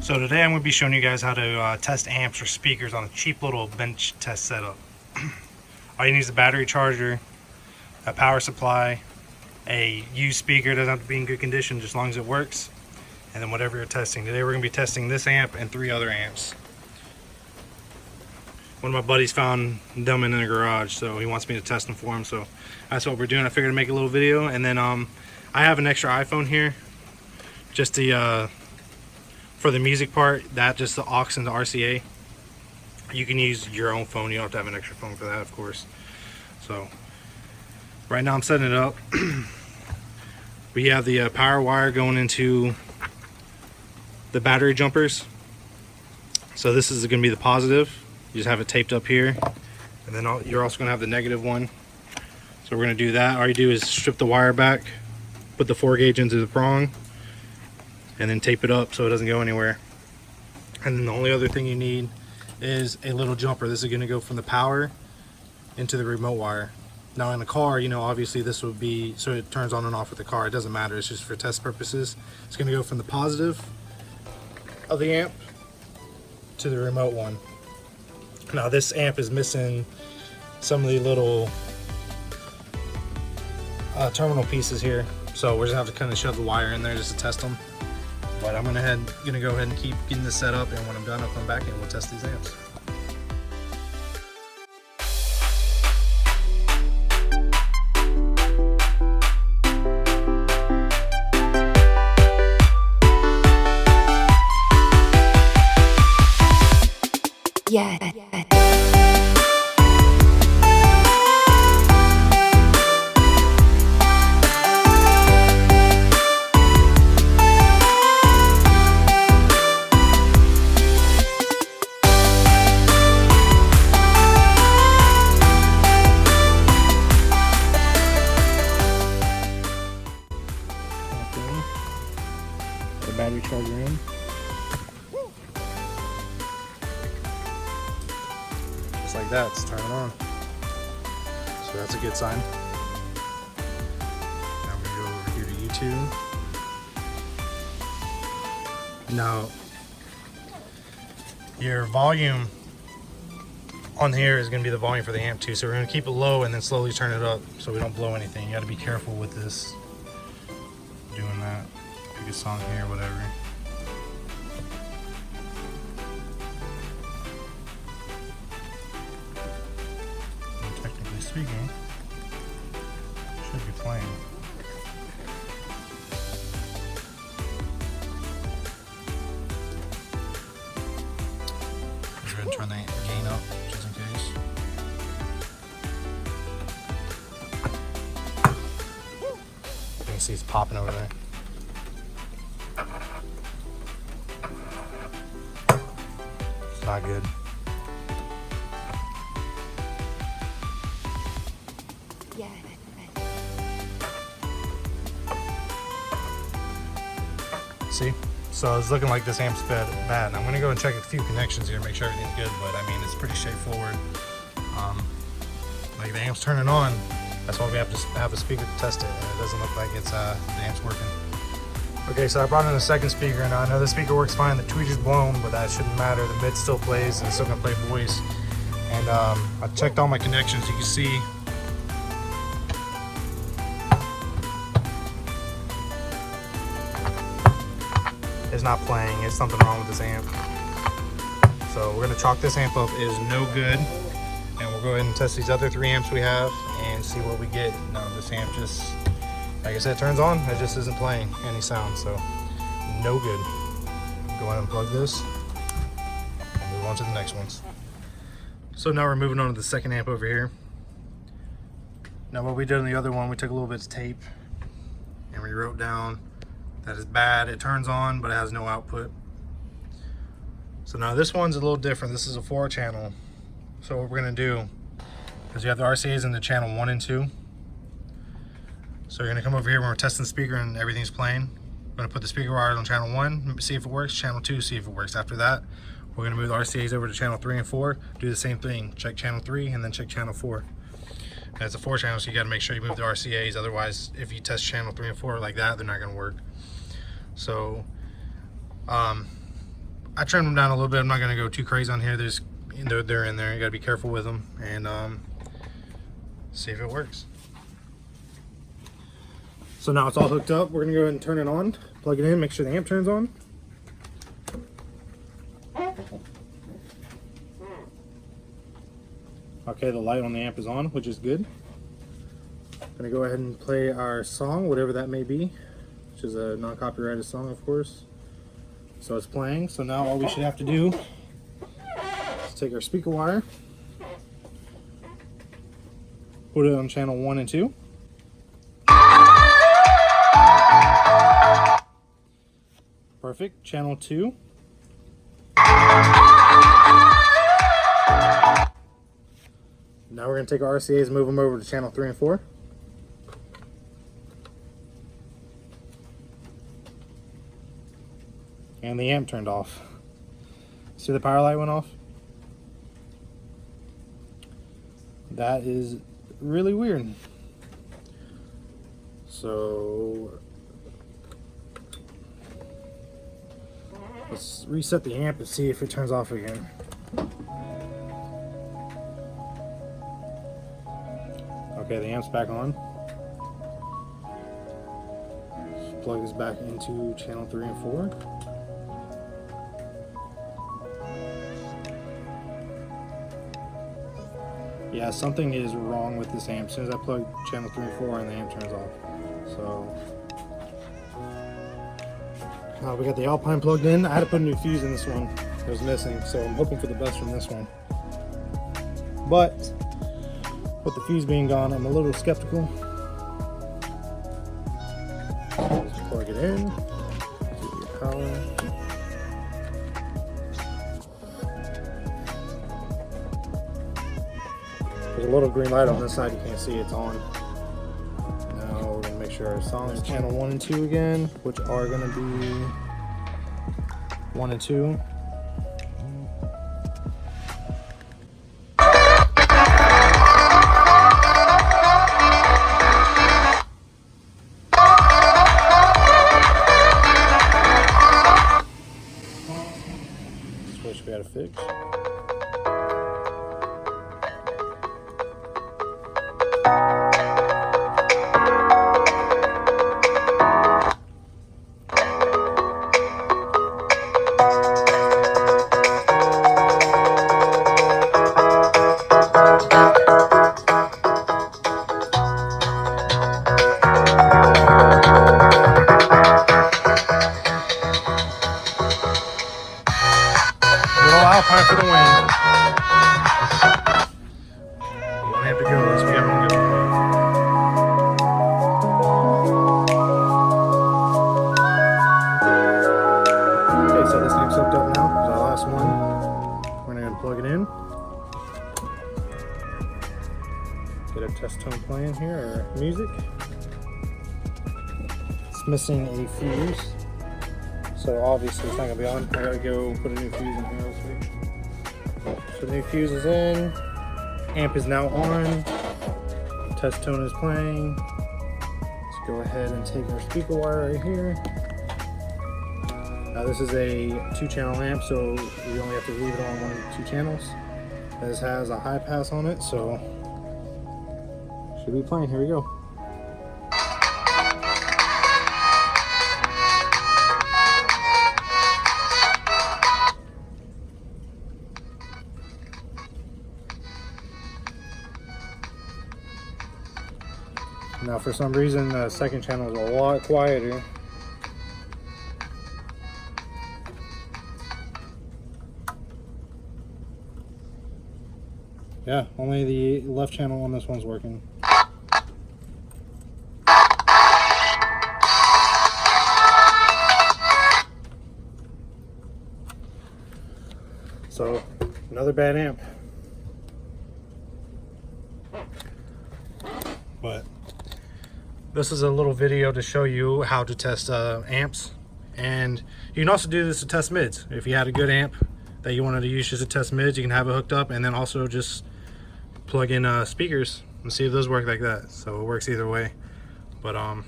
So today I'm going to be showing you guys how to test amps or speakers on a cheap little bench test setup. All you need is a battery charger, a power supply, a used speaker, doesn't have to be in good condition just as long as it works, and then whatever you're testing. Today we're going to be testing this amp and 3 other amps. One of my buddies found them in the garage, so he wants me to test them for him, so that's what we're doing. I figured to make a little video, and then I have an extra iPhone here, just the for the music part, that just the aux and the RCA. You can use your own phone, you don't have to have an extra phone for that, of course. So right now I'm setting it up. We have the power wire going into the battery jumpers. So this is going to be the positive. You just have it taped up here, and then you're also going to have the negative one. So we're going to do that. All you do is strip the wire back, put the 4 gauge into the prong, and then tape it up so it doesn't go anywhere. And then the only other thing you need is a little jumper. This is going to go from the power into the remote wire. Now in the car, you know, obviously this would be so it turns on and off with the car. It doesn't matter, it's just for test purposes. It's going to go from the positive of the amp to the remote one. Now this amp is missing some of the little terminal pieces here, so we're just gonna have to kind of shove the wire in there just to test them. But I'm gonna go ahead and keep getting this set up, and when I'm done, I'll come back and we'll test these amps. Yeah. The battery charger in. Just like that, it's turning on. So that's a good sign. Now we're gonna go over here to YouTube. Now, your volume on here is going to be the volume for the amp too. So we're going to keep it low and then slowly turn it up so we don't blow anything. You got to be careful with this, doing that. Pick a song here, whatever. And technically speaking, should be playing. We're going to turn the gain up just in case. You can see it's popping over there. It's not good. Yeah. See? So it's looking like this amp's bad. I'm gonna go and check a few connections here, make sure everything's good, but I mean, it's pretty straightforward. Like the amp's turning on, that's why we have to have a speaker to test it, and it doesn't look like it's the amp's working. Okay, so I brought in a second speaker, and I know the speaker works fine. The tweeter's blown, but that shouldn't matter. The mid still plays, and it's still gonna play voice. And I checked all my connections. You can see it's not playing. It's something wrong with this amp. So we're gonna chalk this amp up is no good, and we'll go ahead and test these other 3 amps we have and see what we get. No, this amp just, like I said, turns on, it just isn't playing any sound, so no good. Go ahead and plug this and move on to the next ones. So now we're moving on to the second amp over here. Now what we did on the other one, we took a little bit of tape and we wrote down that is bad. It turns on, but it has no output. So now this one's a little different. This is a 4-channel. So what we're gonna do is you have the RCAs in the channel 1 and 2. So you're gonna come over here when we're testing the speaker and everything's playing. We're gonna put the speaker wires on channel 1, see if it works, channel 2, see if it works. After that, we're gonna move the RCAs over to channel 3 and 4, do the same thing, check channel 3 and then check channel 4. And it's a 4-channel, so you gotta make sure you move the RCAs, otherwise if you test channel 3 and 4 like that, they're not gonna work. So I trimmed them down a little bit. I'm not gonna go too crazy on here. They're in there. You gotta be careful with them and see if it works. So now it's all hooked up. We're gonna go ahead and turn it on, plug it in, make sure the amp turns on. Okay, the light on the amp is on, which is good. Gonna go ahead and play our song, whatever that may be, which is a non-copyrighted song, of course. So it's playing. So now all we should have to do is take our speaker wire, put it on channel 1 and 2. Perfect. Channel 2. Now we're going to take our RCAs and move them over to channel 3 and 4. And the amp turned off. See the power light went off? That is really weird. So let's reset the amp and see if it turns off again. Okay, the amp's back on. Let's plug this back into channel 3 and 4. Yeah, something is wrong with this amp. As soon as I plug channel 3 and 4 and the amp turns off. So we got the Alpine plugged in. I had to put a new fuse in this one. It was missing, so I'm hoping for the best from this one. But with the fuse being gone, I'm a little skeptical. Just plug it in. Give it power. There's a little green light on this side. You can't see it's on. Now we're gonna make sure our songs channel 1 and 2 again, which are gonna be 1 and 2. Switch we gotta fix. Alpine for the win. One amp to go. Let's be able to go. Okay, so this amp's hooked up now. This is our last one. We're gonna plug it in. Get our test tone playing here, our music. It's missing a fuse. So obviously it's not gonna be on. I gotta go put a new fuse in here real quick. So the new fuse is in. Amp is now on. Test tone is playing. Let's go ahead and take our speaker wire right here. Now this is a 2-channel amp, so we only have to leave it on 1 of 2 channels. This has a high pass on it, so should be playing. Here we go. Now for some reason the second channel is a lot quieter. Yeah, only the left channel on this one's working. So another bad amp. But this is a little video to show you how to test amps, and you can also do this to test mids. If you had a good amp that you wanted to use just to test mids, you can have it hooked up and then also just plug in speakers and see if those work like that. So it works either way. But I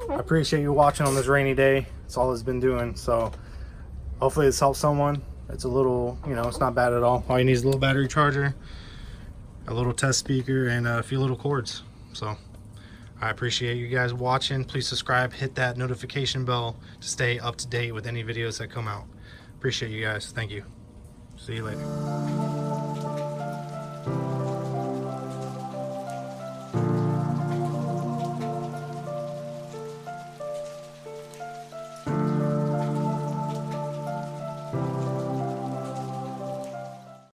appreciate you watching on this rainy day. That's all it's been doing. So hopefully this helps someone. It's a little, you know, it's not bad at all. All you need is a little battery charger, a little test speaker, and a few little cords. So I appreciate you guys watching. Please subscribe, hit that notification bell to stay up to date with any videos that come out. Appreciate you guys. Thank you. See you later.